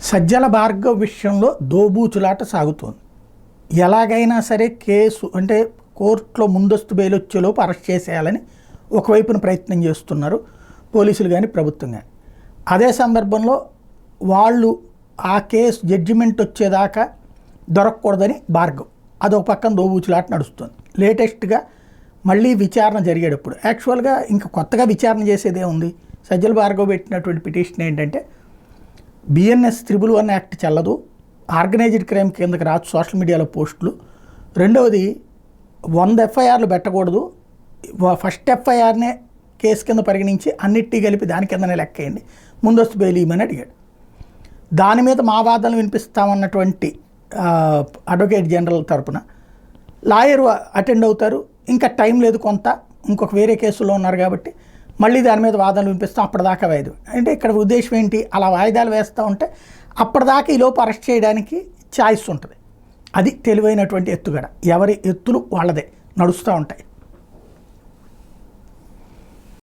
సజ్జల భార్గవ్ విషయంలో దోబూచులాట సాగుతోంది. ఎలాగైనా సరే కేసు అంటే కోర్టులో ముందస్తు బెయిల్ వచ్చేలోపు అరెస్ట్ చేసేయాలని ఒకవైపున ప్రయత్నం చేస్తున్నారు పోలీసులు కానీ ప్రభుత్వం కానీ. అదే సందర్భంలో వాళ్ళు ఆ కేసు జడ్జిమెంట్ వచ్చేదాకా దొరకకూడదని భార్గవ్ అదొక పక్కన దోబూచులాట నడుస్తుంది. లేటెస్ట్గా మళ్ళీ విచారణ జరిగేటప్పుడు యాక్చువల్గా ఇంకా కొత్తగా విచారణ చేసేదే ఉంది. సజ్జల భార్గవ్ పెట్టినటువంటి పిటిషన్ ఏంటంటే BNS 111 యాక్ట్ చెల్లదు, ఆర్గనైజ్డ్ క్రైమ్ కిందకి రాదు సోషల్ మీడియాలో పోస్టులు. రెండవది 100 FIRలు పెట్టకూడదు, ఫస్ట్ FIRనే కేసు కింద పరిగణించి అన్నిటినీ కలిపి దాని కిందనే లెక్కేయండి, ముందస్తు బెయిల్ ఇవ్వమని అడిగాడు. దాని మీద మా వాదనలు వినిపిస్తామన్నటువంటి అడ్వకేట్ జనరల్ తరపున లాయర్ అటెండ్ అవుతారు. ఇంకా టైం లేదు, కొంత ఇంకొక వేరే కేసులో ఉన్నారు కాబట్టి మళ్ళీ దాని మీద వాదనలు వినిపిస్తాం, అప్పటిదాకా వాయిదా. అంటే ఇక్కడ ఉద్దేశం ఏంటి, అలా వాయిదాలు వేస్తూ ఉంటే అప్పటిదాకా ఈలోపు అరెస్ట్ చేయడానికి ఛాయిస్ ఉంటుంది. అది తెలివైనటువంటి ఎత్తుగడ. ఎవరి ఎత్తులు వాళ్ళదే నడుస్తూ ఉంటాయి.